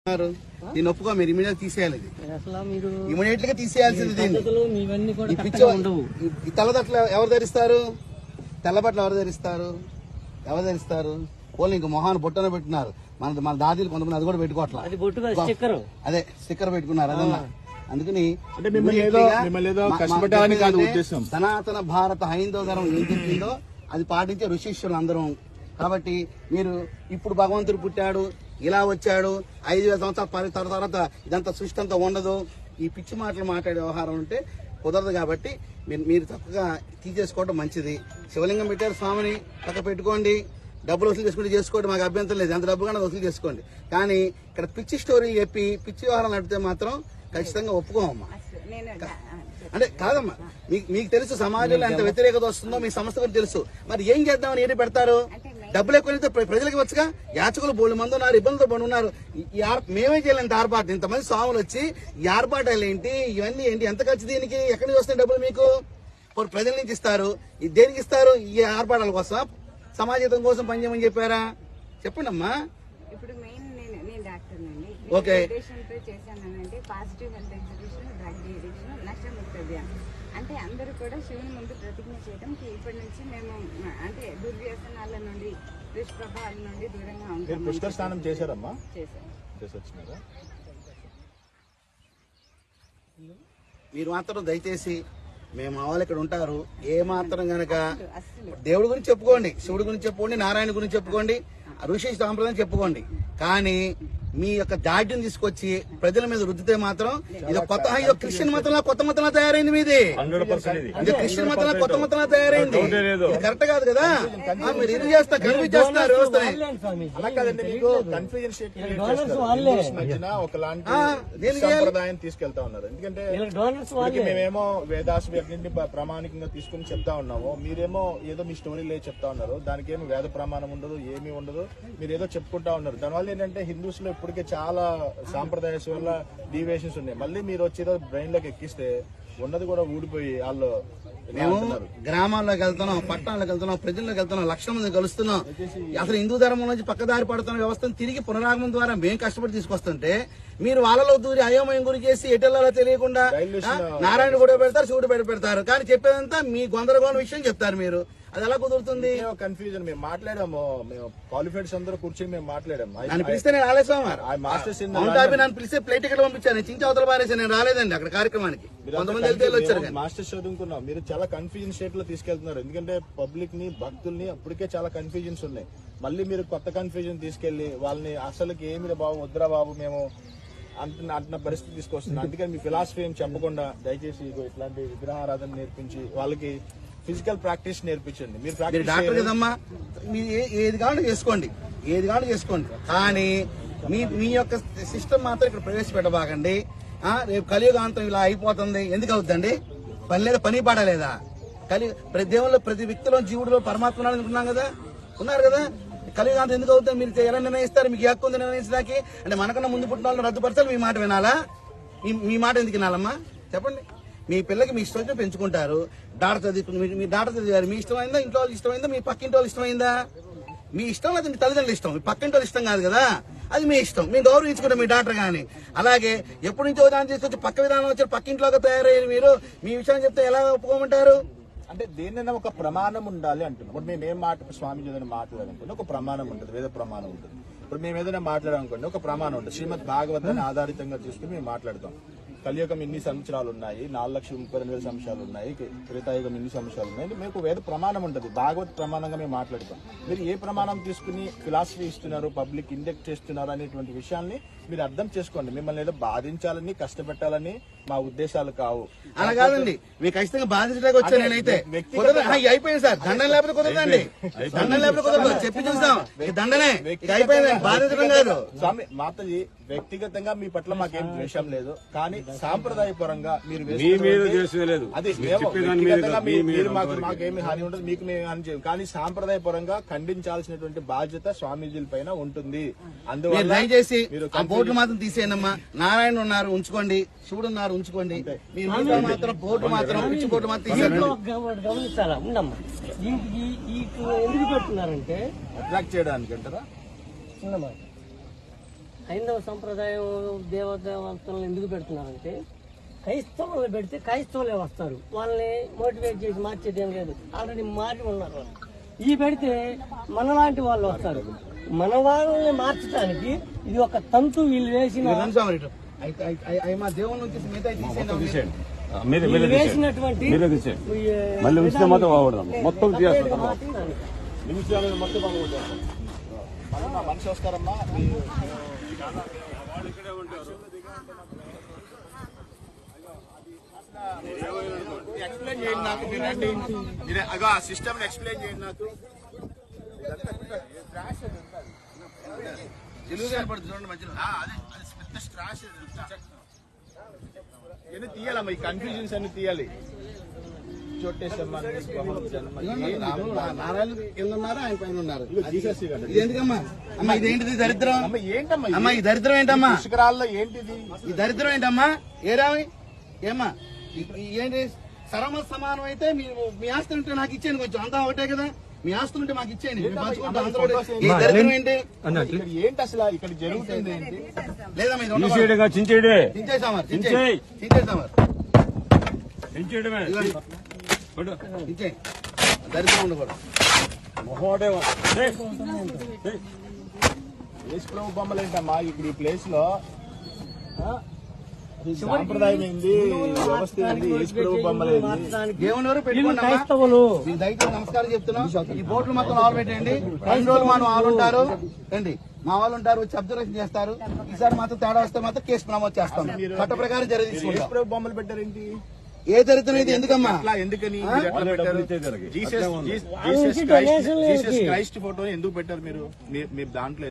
దీన్ని ఒప్పుకో, మీరు ఇమీడియట్ తీసేయాలి. ఇమీడియట్ గా తీసేయాల్సింది దీన్ని. ఈ తెల్లబట్టలు ఎవరు ధరిస్తారు? తెల్లబట్టలు ఎవరు ధరిస్తారు? ఎవరు ధరిస్తారు? పోలీ ఇంక మొహాన్ని బొట్టన పెట్టినారు. మన దాదీలు కొంతమంది అది కూడా పెట్టుకోవట్లేదు. అదే స్టిక్కర్ పెట్టుకున్నారు. అదన్నా అందుకని సనాతన భారత హైందవ ధర్మం ఏం చెప్పిందో అది పాటించే ఋషిష్యులు అందరం. కాబట్టి మీరు ఇప్పుడు భగవంతుడు పుట్టాడు, ఇలా వచ్చాడు, 5,000 సంవత్సరాల తర్వాత ఇదంతా సృష్టి అంతా ఉండదు, ఈ పిచ్చి మాటలు మాట్లాడే వ్యవహారం ఉంటే కుదరదు. కాబట్టి మీరు చక్కగా తీసేసుకోవడం మంచిది. శివలింగం పెట్టారు, స్వామిని పక్క పెట్టుకోండి, డబ్బులు వసూలు చేసుకుంటే చేసుకోండి, మాకు అభ్యంతరం లేదు. ఎంత డబ్బు కన్నా వసూలు చేసుకోండి. కానీ ఇక్కడ పిచ్చి స్టోరీ చెప్పి పిచ్చి వ్యవహారం నడిపితే మాత్రం ఖచ్చితంగా ఒప్పుకోమమ్మా. అంటే కాదమ్మా, మీకు తెలుసు సమాజంలో ఎంత వ్యతిరేకత వస్తుందో మీ సంస్థ గురించి తెలుసు. మరి ఏం చేద్దామని ఏది పెడతారు? డబ్బులు ఎక్కువైతే ప్రజలకు వచ్చుగా. యాచకులు బోళ్ళు మంది ఉన్నారు, ఇబ్బందులతో పడి ఉన్నారు. మేమే చేయలేంత ఆర్పాటు, ఇంతమంది స్వాములు వచ్చి ఈ ఆర్పాటాలు ఏంటి, ఇవన్నీ ఏంటి, ఎంత ఖర్చు దీనికి? ఎక్కడి నుంచి వస్తాయి డబ్బులు మీకు? ప్రజల నుంచి ఇస్తారు. దేనికి ఇస్తారు? ఈ ఆర్పాటాల కోసం, సమాజం కోసం పనిచేయమని చెప్పారా? చెప్పండి అమ్మా. ఇప్పుడు మెయిన్ నేను డాక్టర్ నండి. ఓకే, చేశానంటే positive health exhibition, drug addiction, Nashamukt Abhiyan. అంటే అందరూ కూడా శివుని ముందు ప్రతిజ్ఞ చేయడం ఇప్పటి నుంచి మేము అంటే దుర్వ్యసనాల నుండి, దుష్ప్రభావాల నుండి దూరంగా ఉంటాం. పుష్కర స్నానం చేశారమ్మా? చేశాను. మీరు మాత్రం దయచేసి మేము వాళ్ళు ఇక్కడ ఉంటారు, ఏ మాత్రం గనక దేవుడి గురించి చెప్పుకోండి, శివుడి గురించి చెప్పుకోండి, నారాయణ గురించి చెప్పుకోండి, ఋషి సాంప్రదాయం చెప్పుకోండి. కానీ మీ యొక్క దాడ్యం తీసుకొచ్చి ప్రజల మీద రుద్దితే మాత్రం ఇది కొత్త క్రిస్టియన్ మతంలో కొత్త మతంలో తయారైంది. మీది ఇది క్రిస్టియన్ మతంలో కొత్త మతంలో తయారైంది. ఇది కరెక్ట్ కాదు కదా. మీరు ఇది చేస్తారు, కన్ఫ్యూజ్ చేస్తున్నారు వ్యవస్థని. సంప్రదాయం తీసుకెళ్తా ఉన్నారు. ఎందుకంటే మేమేమో వేదాస్ ప్రామాణికంగా తీసుకుని చెప్తా ఉన్నాము, మీరేమో ఏదో మీ స్టోరీ లేదు చెప్తా ఉన్నారు. దానికి ఏమో వేద ప్రమాణం ఉండదు, ఏమీ ఉండదు, మీరు ఏదో చెప్పుకుంటా ఉన్నారు. దానివల్ల ఏంటంటే హిందూస్ లో ఇప్పటికే చాలా సాంప్రదాయస్ వల్ల డీవియేషన్స్ ఉన్నాయి. మళ్ళీ మీరు వచ్చేదో బ్రెయిన్ లోకి ఎక్కిస్తే ఉన్నది కూడా ఊడిపోయి వాళ్ళు. మేము గ్రామాల్లోకి వెళ్తున్నాం, పట్టణాలకు వెళ్తున్నాం, ప్రజల్లోకి వెళ్తున్నాం, లక్షల మంది కలుస్తున్నాం. అసలు హిందూ ధర్మం నుంచి పక్కదారి పడుతున్న వ్యవస్థను తిరిగి పునరాగమనం ద్వారా మేము కష్టపడి తీసుకొస్తుంటే మీరు వాళ్ళలో దూరి అయోమయం గురి చేసి ఎటెల్లాలో తెలియకుండా నారాయణ కూడా పెడతారు, శివుడు పెడతారు. కానీ చెప్పేదంతా మీ గొందరగోళం విషయం చెప్తారు. మీరు అది ఎలా కుదురుతుంది? కన్ఫ్యూజన్. మేము మాట్లాడాము, మేము క్వాలిఫైడ్స్ అందరూ కూర్చొని మేము మాట్లాడాము. నన్ను పిలిస్తే నేను రాలేదు. నన్ను పిలిస్తే ప్లేట్ ఇక్కడ పంపించాను, చించి అవతల పారేసి నేను రాలేదండి అక్కడ కార్యక్రమానికి. కొంతమంది వచ్చారు. మాస్టర్స్ చదువుకున్నాం, మీరు చాలా కన్ఫ్యూజన్ స్టేట్ లో తీసుకెళ్తున్నారు. ఎందుకంటే పబ్లిక్ ని, భక్తుల్ని అప్పటికే చాలా కన్ఫ్యూజన్స్ ఉన్నాయి. మళ్ళీ మీరు కొత్త కన్ఫ్యూజన్ తీసుకెళ్లి వాళ్ళని అసలుకి ఏమి బాబు వద్దురా బాబు మేము అంటున్న పరిస్థితి తీసుకొస్తున్నాం. అందుకని మీ ఫిలాసఫీ ఏం చెప్పకుండా దయచేసి ఇట్లాంటి విగ్రహారాధన నేర్పించి వాళ్ళకి ఫిజికల్ ప్రాక్టీస్ నేర్పించండి. మీరు డాక్టర్ కదమ్మా, మీరు ఏది కావాలో చేసుకోండి, ఏది కావాలో చేసుకోండి. కానీ మీ యొక్క సిస్టమ్ మాత్రం ఇక్కడ ప్రవేశపెట్టబాకండి. రేపు కలియుగాంతం ఇలా అయిపోతుంది. ఎందుకు అవుతుందండి? పని లేదా, పని పాడలేదా? ప్రతి దేవుళ్ళు, ప్రతి వ్యక్తిలో, జీవుడిలో పరమాత్మ అనుకున్నాం కదా, ఉన్నారు కదా. కలియుగాంతం ఎందుకు అవుతుంది? మీరు ఎలా నిర్ణయిస్తారు? మీకు హక్కు ఉంది నిర్ణయించడానికి. అంటే మనకన్నా ముందు పుట్టిన వాళ్ళని రద్దుపరచాలి, మీ మాట వినాలా? మీ మాట ఎందుకు వినాలమ్మా? చెప్పండి. మీ పిల్లకి మీ ఇష్టం పెంచుకుంటారు. డాక్టర్ చదువుకుని మీ డాక్టర్ చదివారు, మీ ఇష్టమైందా? ఇంట్లో వాళ్ళు ఇష్టమైందా? మీ పక్కింటి వాళ్ళు ఇష్టమైందా? మీ ఇష్టం అది మీ తల్లిదండ్రులు ఇష్టం, మీ పక్కింటి వాళ్ళు ఇష్టం కాదు కదా. అది మీ ఇష్టం, మీరు గౌరవించుకుంటాం మీ డాక్టర్ గాని. అలాగే ఎప్పటి నుంచో విధానం తీసుకొచ్చి పక్క విధానం వచ్చి పక్కింట్లోకి తయారయ్యారు. మీరు మీ విషయాన్ని చెప్తే ఎలా ఒప్పుకోమంటారు? అంటే దేనైనా ఒక ప్రమాణం ఉండాలి అంటున్నాం. ఇప్పుడు మేము ఏం స్వామీజీ ఏదైనా మాట్లాడాలనుకోండి ఒక ప్రమాణం ఉంటుంది, వేద ప్రమాణం ఉంటుంది. ఇప్పుడు మేము ఏదైనా మాట్లాడాలనుకోండి ఒక ప్రమాణం ఉంటుంది. శ్రీమద్ భాగవతాన్ని ఆధారితంగా తీసుకుని మేము మాట్లాడతాం. కలియుగం ఇన్ని సంవత్సరాలు ఉన్నాయి, 4,32,000 సంవత్సరాలు ఉన్నాయి, త్రేతాయుగం ఇన్ని సంవత్సరాలు ఉన్నాయి. మీకు వేద ప్రమాణం ఉంటుంది, భాగవత్ ప్రమాణంగా మేము మాట్లాడతాం. మీరు ఏ ప్రమాణం తీసుకుని ఫిలాసఫీ ఇస్తున్నారు, పబ్లిక్ ఇండెక్ట్ చేస్తున్నారు అనేటువంటి విషయాన్ని మీరు అర్థం చేసుకోండి. మిమ్మల్ని ఏదో బాధించాలని, కష్టపెట్టాలని మా ఉద్దేశాలు కావు. అలా కాదండి, మీకు ఖచ్చితంగా బాధించడానికి వచ్చా. నేనైతే అయిపోయింది సార్, దండం లేకపోతే కుదరదండి, దండం లేకపోతే కుదరదు. చెప్పి చూస్తాం, దండనే అయిపోయింది, బాధించడం కాదు. స్వామి మాతజీ వ్యక్తిగతంగా మీ పట్ల మాకేం ద్వేషం లేదు, కానీ సాంప్రదాయపరంగా మీరు మాకేమి హాని ఉండదు, మీకు మేము హాని చేయం. కానీ సాంప్రదాయపరంగా ఖండించాల్సినటువంటి బాధ్యత స్వామీజీల పైన ఉంటుంది. అందువల్ల దయచేసి బోర్డు మాత్రం తీసేయనమ్మా. నారాయణ ఉన్నారు ఉంచుకోండి, శివుడు ఉన్నారు ఉంచుకోండి. మీరు మాత్రం బోర్డు మాత్రం పిచ్చి బోర్డు మాత్రం గమనిస్తారా? ఉండమ్మా, ఎందుకు పెడుతున్నారంటే అట్రాక్ట్ చేయడానికి అంటారా? హైందవ సంప్రదాయం దేవతలను ఎందుకు పెడుతున్నారంటే క్రైస్తవులు పెడితే క్రైస్తవులే వస్తారు, వాళ్ళని మోటివేట్ చేసి మార్చేది ఏం లేదు, ఆల్రెడీ మారి ఉన్నారు వాళ్ళు. ఈ పెడితే మనలాంటి వాళ్ళు వస్తారు. మన వాళ్ళని మార్చడానికి ఇది ఒక తంతు వీళ్ళు వేసిన మా దేవుళ్ళ నుంచి మిగతా తీసేయండి. వీళ్ళు వేసినటువంటి మళ్ళీ ఉంచితే మొత్తం బాగుపడదాం మొత్తం తీసేస్తాం. నిమిషాలు మొత్తం బాగుంటారు. మనిషి వస్తారమ్మా ఎక్స్ప్లెయిన్ చేయండి నాకు. మీరు రండి, అగో ఆ సిస్టమ్ ఎక్స్ప్లెయిన్ చేయండి నాకు. చూడండి మధ్యలో అదే పెద్ద స్ట్రాష్ ఇవన్నీ తీయాలమ్మా, ఈ కన్ఫ్యూజన్స్ అన్ని తీయాలి. చోటేశ్వర నారాయణ కింద ఉన్నారు, ఆయన పైన ఉన్నారు. తీసేసి ఇది ఎందుకమ్మా? అమ్మా ఇదేంటిది దరిద్రం? అమ్మ ఏంటమ్మా అమ్మా ఈ దరిద్రం ఏంటమ్మా? పుష్కరాల్లో ఏంటిది? ఈ దరిద్రం ఏంటమ్మా? ఏరామి ఏమ్మా ఏంటి? సరమ సమానం అయితే మీ ఆస్తులు ఉంటే నాకు ఇచ్చేయండి, కొంచెం అంతా ఒకటే కదా. మీ ఆస్తులు ఉంటే మాకు ఇచ్చేయండి, మేము పంచుకుంటాం అందరూ కూడా. ఈ దరిద్రం ఏంటి? ఇక్కడ ఏంటి అసలు ఇక్కడ జరుగుతుంది ఏంటి? లేదమ్మా ఇది ఉండకూడదు. తీసేయడగా చించేయడే చించేసామారు చించేయ్. చించేసామారు చించేయడమే చించేయి. దరిద్రం ఉండకూడదు. మొహోడే యేసు ప్రభు బొమ్మలు ఏంటమ్మా ఇప్పుడు ఈ ప్లేస్ లో? సాంప్రదాయం ఏంది, వ్యవస్థ ఏంది, యేసు ప్రభు బొమ్మలు ఏంది? దేవుని వరకు వీళ్ళు పెట్టుకోండి అమ్మా. క్రైస్తవులు. మీకు దయచేసి నమస్కారం చెప్తున్నాం. ఈ బోట్లు మొత్తం ఆలు పెట్టండి. 2 రోజులు మా వాళ్ళు ఉంటారు రండి, మా వాళ్ళు ఉంటారు, వచ్చి అబ్జర్వేషన్ చేస్తారు. ఈసారి మాత్రం తేడా వస్తే మాత్రం కేసు నమోదు చేస్తాం, చట్ట ప్రకారం చర్య యేసు తీసుకుంటాం. ప్రభు బొమ్మలు పెట్టారేంటి? ఏ దరిద్రం ఇది ఎందుకమ్మా? అట్లా ఎందుకని ఆ? మీరు ఎట్లా పెట్టారు? ఇచ్చేదానికి. జీసస్ నుంచి డొనేషన్లు జీసస్ క్రైస్ట్ ఫోటో ఎందుకు పెట్టారు మీరు? మీరు దాంట్లో